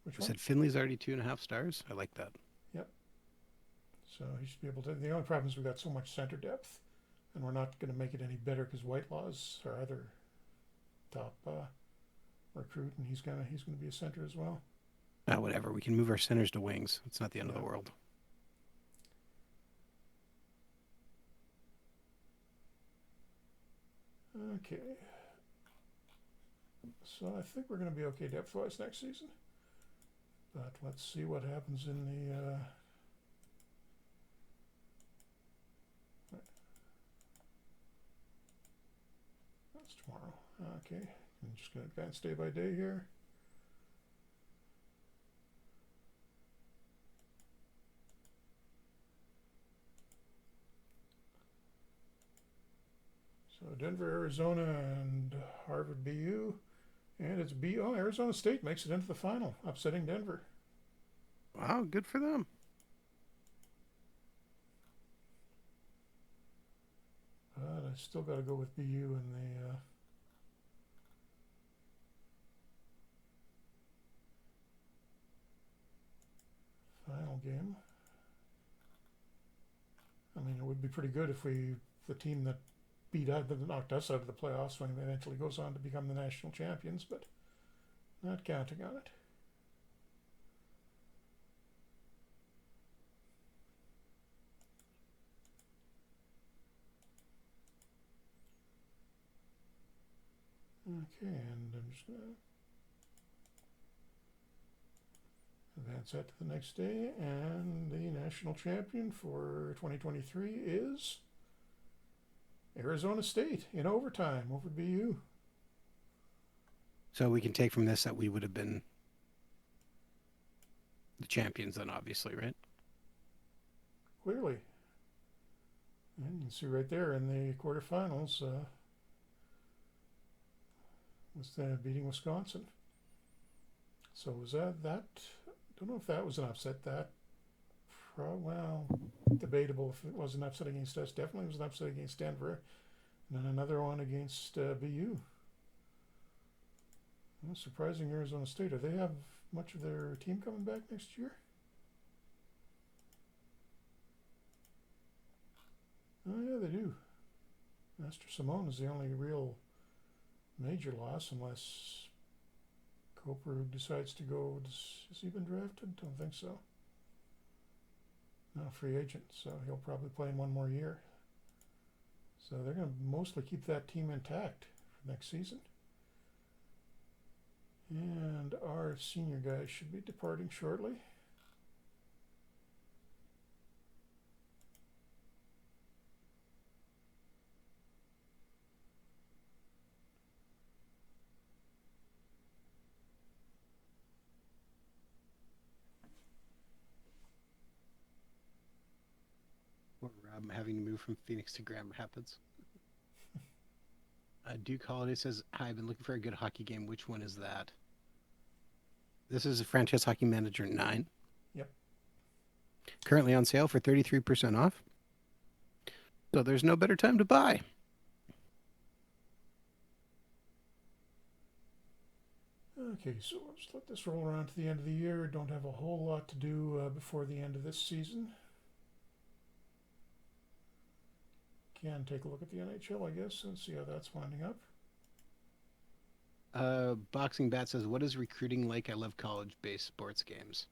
which I one? said Finley's already 2.5 stars. I like that. Yep. So he should be able to. The only problem is we've got so much center depth, and we're not going to make it any better because Whitelaw's our other top recruit, and he's gonna be a center as well. Whatever. We can move our centers to wings. It's not the end of the Yeah. world. Okay. So I think we're going to be okay depth-wise next season. But let's see what happens in the. That's tomorrow. Okay. I'm just going to advance day by day here. So Denver, Arizona, and Harvard BU. And it's BU. Arizona State makes it into the final, upsetting Denver. Wow, good for them. But I still got to go with BU in the final game. I mean, it would be pretty good if the team that knocked us out of the playoffs, when eventually goes on to become the national champions, but not counting on it. Okay, and I'm just going to advance that to the next day, and the national champion for 2023 is Arizona State in overtime over BU. So we can take from this that we would have been the champions then, obviously, right? Clearly. And you can see right there in the quarterfinals, was beating Wisconsin. So was that? Don't know if that was an upset. That, well, debatable if it was an upset against us. Definitely was an upset against Denver, and then another one against BU. Well, surprising Arizona State. Do they have much of their team coming back next year? Oh yeah, they do. Master Simone is the only real major loss, unless Coper decides to go. Has he been drafted? Don't think so. Not a free agent, so he'll probably play in one more year. So they're going to mostly keep that team intact for next season. And our senior guys should be departing shortly. Or having to move from Phoenix to Grand Rapids. Duke Holiday says, "Hi, I've been looking for a good hockey game. Which one is that?" This is a Franchise Hockey Manager 9. Yep. Currently on sale for 33% off. So there's no better time to buy. Okay, so let's let this roll around to the end of the year. Don't have a whole lot to do before the end of this season. Can take a look at the NHL, I guess, and see how that's winding up. Boxing Bat says, "What is recruiting like? I love college-based sports games."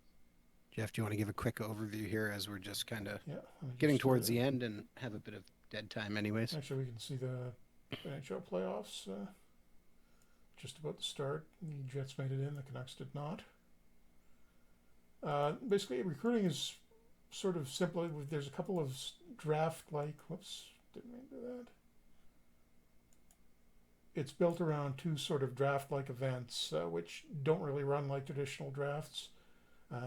Jeff, do you want to give a quick overview here as we're just kind of Yeah, getting towards the end and have a bit of dead time anyways? Actually, we can see the NHL playoffs just about to start. The Jets made it in, the Canucks did not. Basically, recruiting is sort of simple. There's a couple of draft-like. Whoops, didn't mean to do that. It's built around two sort of draft-like events, which don't really run like traditional drafts.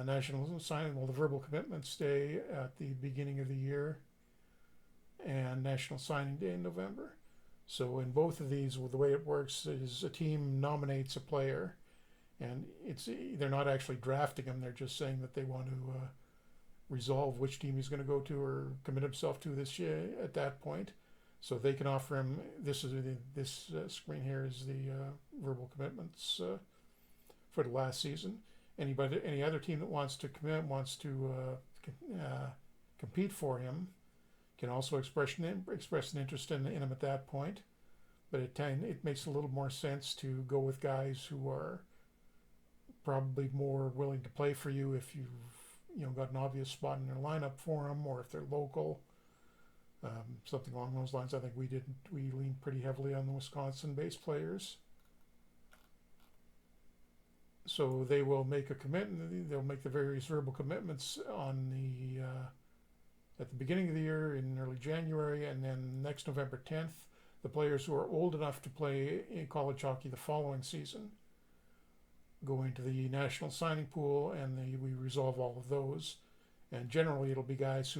National signing, well, the verbal commitments day at the beginning of the year, and National Signing Day in November. So in both of these, well, the way it works is a team nominates a player, and they're not actually drafting him. They're just saying that they want to resolve which team he's going to go to or commit himself to this year at that point. So they can offer him. This screen here is the verbal commitments for the last season. Any other team that wants to commit wants to compete for him can also express an interest in him at that point. But it makes a little more sense to go with guys who are probably more willing to play for you if you've got an obvious spot in their lineup for them, or if they're local, something along those lines. I think we leaned pretty heavily on the Wisconsin-based players. So they will make a commitment. They'll make the various verbal commitments on the at the beginning of the year in early January, and then next November 10th, the players who are old enough to play in college hockey the following season go into the national signing pool, and we resolve all of those. And generally, it'll be guys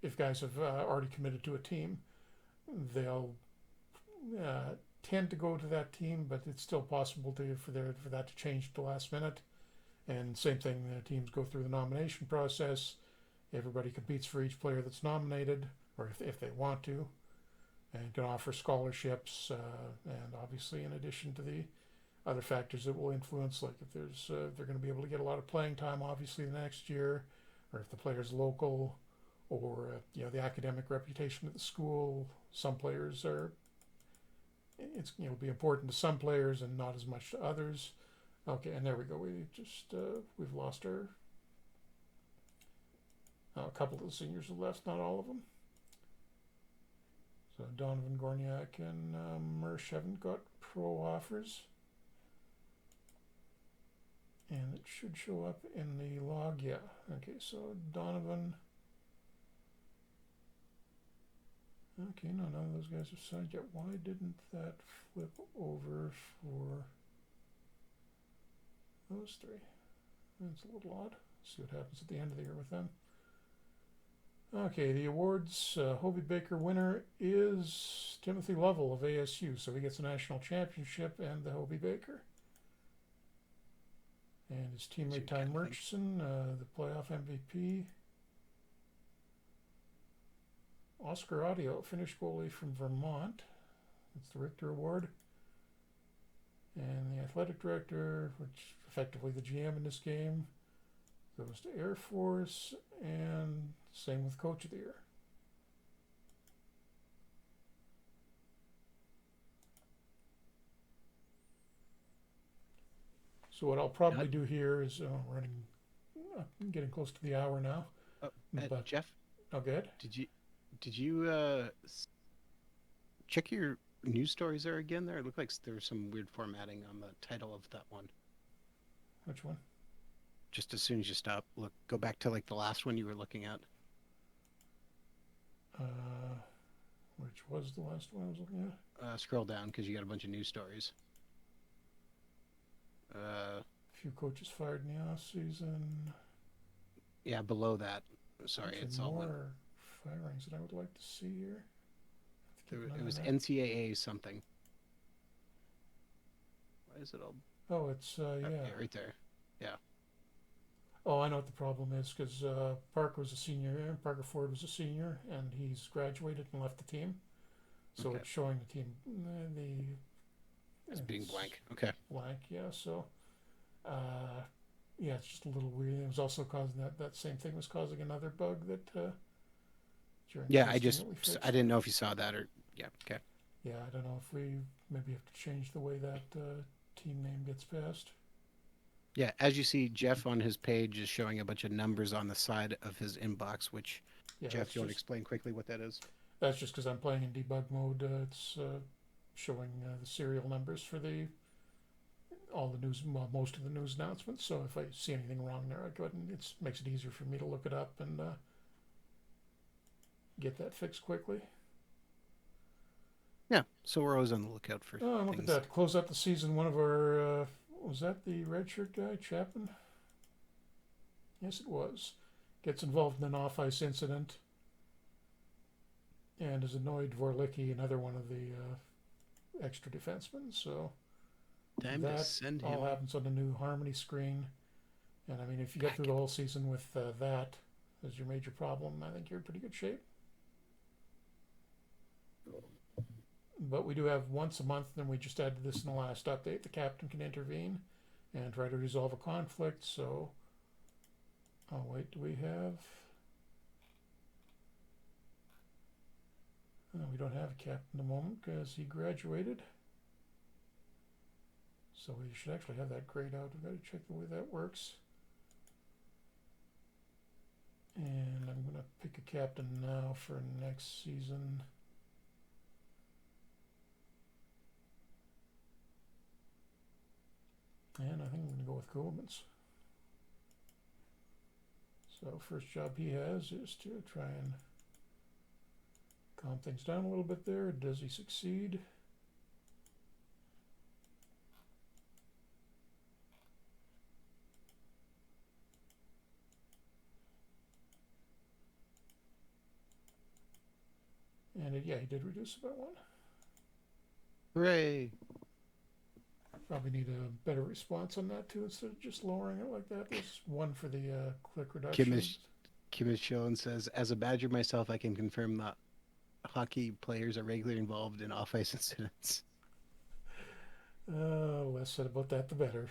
if guys have already committed to a team, they'll tend to go to that team, but it's still possible for that to change at the last minute. And same thing, the teams go through the nomination process. Everybody competes for each player that's nominated, or if they want to, and can offer scholarships. And obviously, in addition to the other factors that will influence, like if they're going to be able to get a lot of playing time, obviously the next year, or if the player's local, or the academic reputation of the school. Some players are it's be important to some players and not as much to others. Okay, and there we go. We've lost our a couple of the seniors have left, not all of them. So Donovan Gorniak and Mersch haven't got pro offers, and it should show up in the log. Yeah. Okay, so Donovan. Okay, no, none of those guys have signed yet. Why didn't that flip over for those three? That's a little odd. See what happens at the end of the year with them. Okay, the awards. Hobie Baker winner is Timothy Lovell of ASU, so he gets a national championship and the Hobie Baker. And his teammate Ty Murchison, the playoff MVP. Oscar Audio, Finnish goalie from Vermont. That's the Richter Award. And the athletic director, which effectively the GM in this game, goes to Air Force, and same with Coach of the Year. So what I'll probably do here is getting close to the hour now. But Jeff, good. Did you check your news stories there again? There, it looked like there was some weird formatting on the title of that one. Which one? Just as soon as you stop, go back to like the last one you were looking at. Which was the last one I was looking at? Scroll down because you got a bunch of news stories. A few coaches fired in the off season. Yeah, below that. Sorry, it's all more firings that I would like to see here. It was NCAA something. Why is it all? Oh, it's yeah, right there. Yeah. Oh, I know what the problem is, because Parker was a senior. Parker Ford was a senior, and he's graduated and left the team. So it's showing the team as being blank. Okay. Blank, yeah. So, yeah, it's just a little weird. It was also causing that same thing was causing another bug that. Yeah, I didn't know if you saw that or yeah. Okay. Yeah, I don't know if we maybe have to change the way that team name gets passed. Yeah, as you see, Jeff on his page is showing a bunch of numbers on the side of his inbox, which, Jeff, do you want to explain quickly what that is? That's just because I'm playing in debug mode. It's showing the serial numbers for all the news, most of the news announcements. So if I see anything wrong there, I go ahead and it makes it easier for me to look it up and get that fixed quickly. Yeah, so we're always on the lookout for things. Look at that. Close out the season, one of our... was that the redshirt guy, Chapman? Yes, it was. Gets involved in an off-ice incident and is annoyed Dvorlicki, another one of the extra defensemen. So time to send him. All happens on the new Harmony screen. And I mean, if you get through the whole season with that as your major problem, I think you're in pretty good shape. But we do have once a month, and we just added this in the last update. The captain can intervene and try to resolve a conflict. So, oh wait, do we have? don't have a captain at the moment because he graduated. So we should actually have that grayed out. We've got to check the way that works. And I'm going to pick a captain now for next season. And I think I'm going to go with Coleman's. So first job he has is to try and calm things down a little bit there. Does he succeed? And yeah, he did reduce it by one. Hooray! Probably need a better response on that too, instead of just lowering it like that. There's one for the click Kim reduction. is Kim is shown says, as a Badger myself, I can confirm that hockey players are regularly involved in off-ice incidents. Less said about that, the better.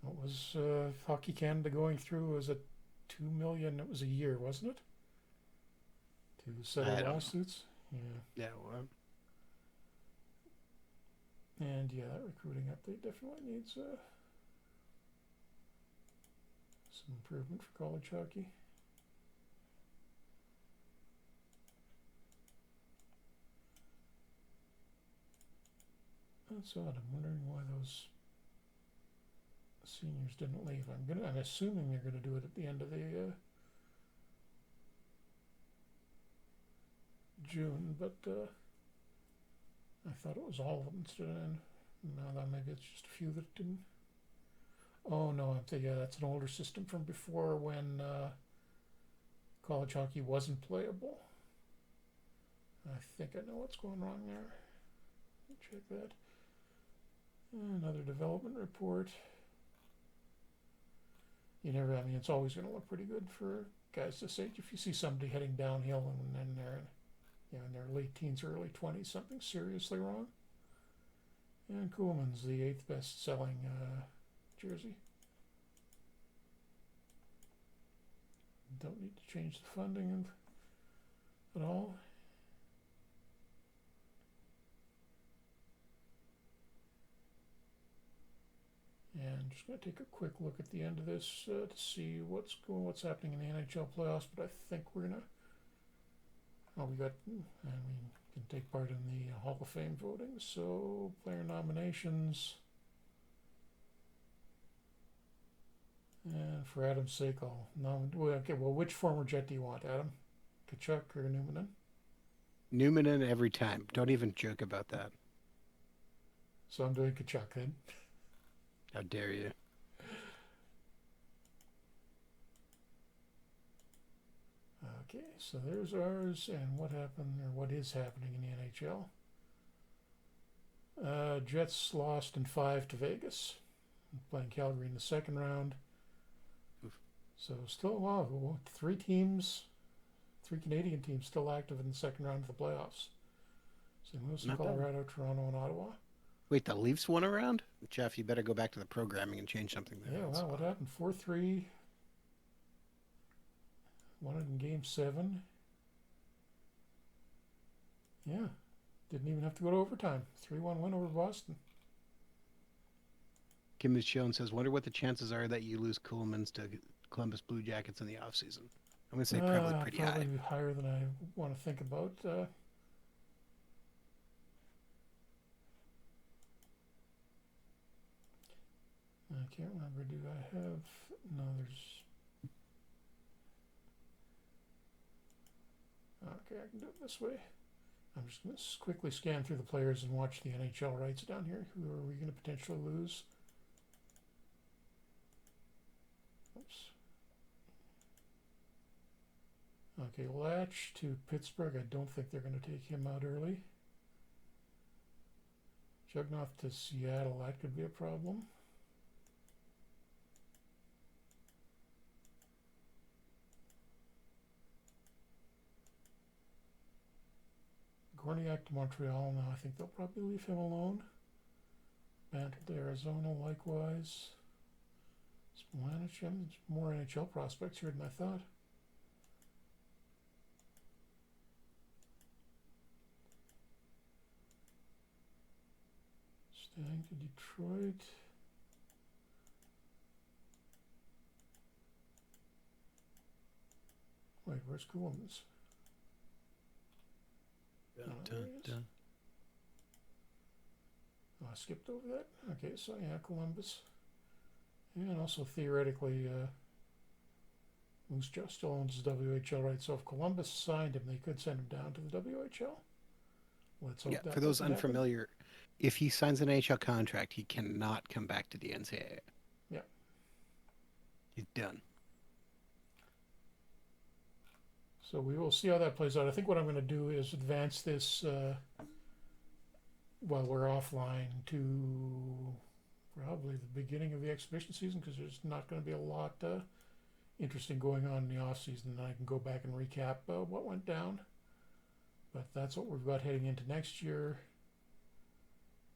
What was Hockey Canada going through? Was it 2 million? It was a year, wasn't it? To settle I don't know. lawsuits. Yeah. Yeah, well, And yeah, that recruiting update definitely needs some improvement for college hockey. That's odd. I'm wondering why those seniors didn't leave. I'm assuming they're gonna do it at the end of the June, but I thought it was all of them instead of then. No, that maybe it's just a few that didn't. Oh no, I'm thinking yeah, that's an older system from before when college hockey wasn't playable. I think I know what's going wrong there. Check that. Another development report. You never. I mean, it's always going to look pretty good for guys to say if you see somebody heading downhill and then they're in their late teens, early 20s, something seriously wrong. And Koolman's the 8th best-selling jersey. Don't need to change the funding at all. And just going to take a quick look at the end of this to see what's happening in the NHL playoffs. But I think we're gonna. Oh, we can take part in the Hall of Fame voting. So player nominations. And for Adam's sake, I'll nominate. Okay, well, which former Jet do you want, Adam? Kachuk or Numanen? Numanen every time. Don't even joke about that. So I'm doing Kachuk then. How dare you? Okay, so there's ours, and what happened or what is happening in the NHL. Jets lost in 5 to Vegas, playing Calgary in the second round. Oof. So still three Canadian teams still active in the second round of the playoffs. St. Louis, Not bad. Colorado, Toronto, and Ottawa. Wait, the Leafs won a round? Jeff, you better go back to the programming and change something there. Yeah, wow, what happened? 4-3. Won it in Game 7. Yeah, didn't even have to go to overtime. 3-1 win over Boston. Kim is shown says, wonder what the chances are that you lose Coolmans to Columbus Blue Jackets in the offseason. I'm going to say probably pretty high. Higher than I want to think about. I can't remember. Do I have? No, there's. Okay, I can do it this way. I'm just going to quickly scan through the players and watch the NHL rights down here. Who are we going to potentially lose? Oops. Okay, Latch to Pittsburgh. I don't think they're going to take him out early. Jugnoff to Seattle. That could be a problem. Gorniak to Montreal. Now I think they'll probably leave him alone. Bantle to Arizona. Splanich. More NHL prospects here than I thought. Staying to Detroit. Wait, where's Columbus? Dun, Oh, there dun, he is. dun. Oh, I skipped over that. Okay, so yeah, Columbus. And also theoretically, Moose Jaw still owns the WHL right. So if Columbus signed him, they could send him down to the WHL. Let's Yeah, hope for that those doesn't happen. unfamiliar, if he signs an NHL contract, he cannot come back to the NCAA. Yeah. He's done. So we will see how that plays out. I think what I'm going to do is advance this while we're offline to probably the beginning of the exhibition season because there's not going to be a lot interesting going on in the off season, and I can go back and recap what went down. But that's what we've got heading into next year.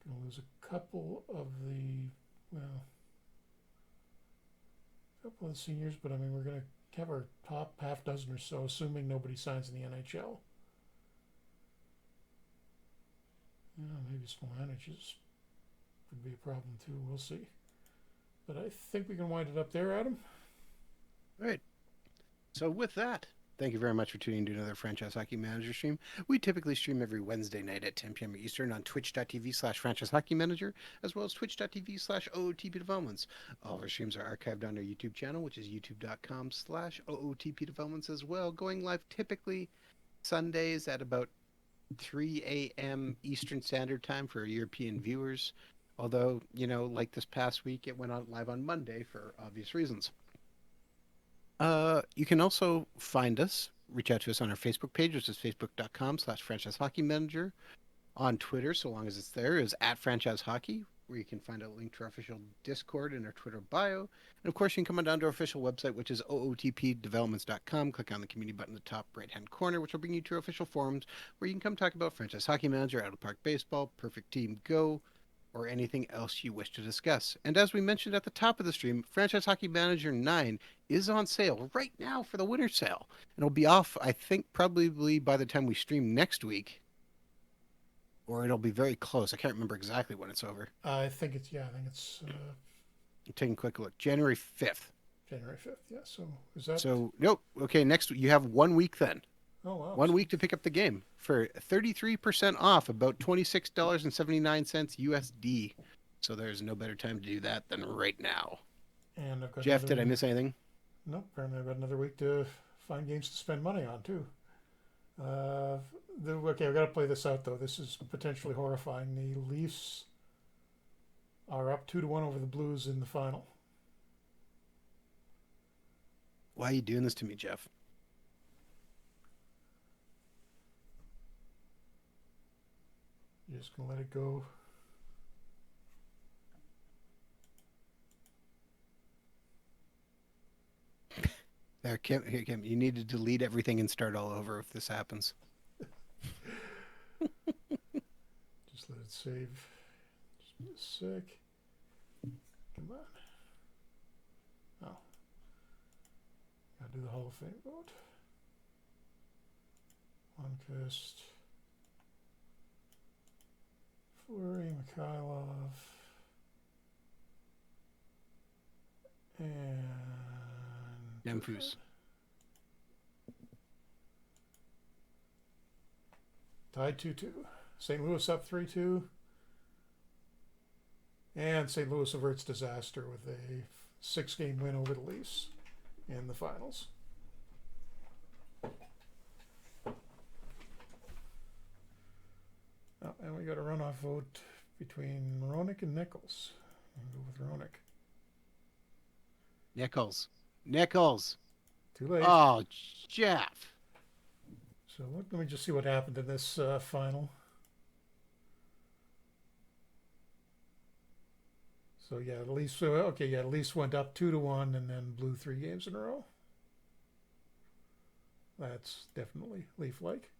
Going to lose a couple of the well, a couple of the seniors, but I mean we're going to have our top half dozen or so, assuming nobody signs in the NHL. Maybe small manages could be a problem too. We'll see. But I think we can wind it up there, Adam. All right. So with that, thank you very much for tuning in to another Franchise Hockey Manager stream. We typically stream every Wednesday night at 10 p.m. Eastern on twitch.tv/franchise hockey manager, as well as twitch.tv/OOTP developments. All of our streams are archived on our YouTube channel, which is youtube.com/OOTP developments as well, going live typically Sundays at about 3 a.m. Eastern Standard Time for European viewers. Although, like this past week, it went on live on Monday for obvious reasons. You can also find us, reach out to us on our Facebook page, which is facebook.com/franchise hockey manager. On Twitter, so long as it's there, is at franchise hockey, where you can find a link to our official Discord in our Twitter bio. And of course, you can come on down to our official website, which is ootpdevelopments.com. Click on the community button in the top right hand corner, which will bring you to our official forums where you can come talk about franchise hockey manager, out of park baseball, perfect team go, or anything else you wish to discuss. And as we mentioned at the top of the stream, Franchise Hockey Manager 9 is on sale right now for the winter sale. And it'll be off, I think, probably by the time we stream next week, or it'll be very close. I can't remember exactly when it's over. I think it's yeah. I think it's I'm taking a quick look. January 5th. January 5th. Yeah. So is that? So, nope. Okay, next you have 1 week then. Oh wow. 1 week to pick up the game for 33% off, about $26.79 USD. So there's no better time to do that than right now. And I've got Jeff, did I another. miss anything? Nope. Apparently, I've got another week to find games to spend money on too. Okay, I've got to play this out though. This is potentially horrifying. The Leafs are up 2-1 over the Blues in the final. Why are you doing this to me, Jeff? You're just gonna let it go. There, Kim, here, Kim, you need to delete everything and start all over if this happens. Just let it save. Just be a sec. Come on. Oh. Gotta do the Hall of Fame vote. Lundqvist. Fleury, Mikhailov. And Nemfus. tied 2-2. St. Louis up 3-2. And St. Louis averts disaster with a 6-game win over the Leafs in the finals. Oh, and we got a runoff vote between Moronic and Nichols. I'll go with Moronic. Nichols. Too late. Oh, Jeff. So let me just see what happened in this final. So yeah, at least at least went up 2-1 and then blew 3 games in a row. That's definitely Leaf-like.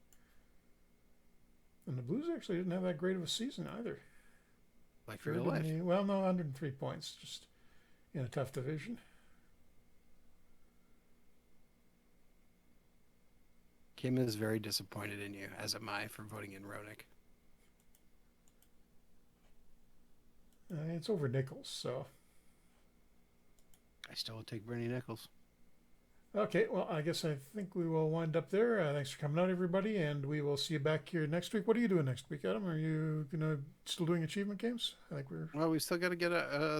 And the Blues actually didn't have that great of a season either. Like real life. Well, no, 103 points, just in a tough division. Kim is very disappointed in you, as am I, for voting in Ronick. It's over Nichols, so. I still would take Bernie Nichols. Okay, well, I guess I think we will wind up there. Thanks for coming out, everybody, and we will see you back here next week. What are you doing next week, Adam? Are you gonna still doing achievement games? I think we're. Well, we still got to get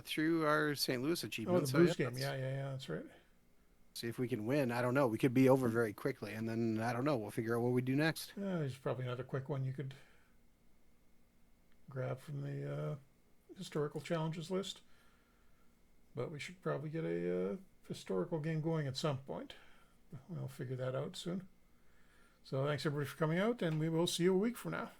through our St. Louis Oh, the achievement. So yeah, Blues game. let's Yeah, that's right. see if we can win. I don't know. We could be over very quickly, and then I don't know. We'll figure out what we do next. There's probably another quick one you could grab from the historical challenges list. But we should probably get a historical game going at some point. We'll figure that out soon. So thanks everybody for coming out, and we will see you a week from now.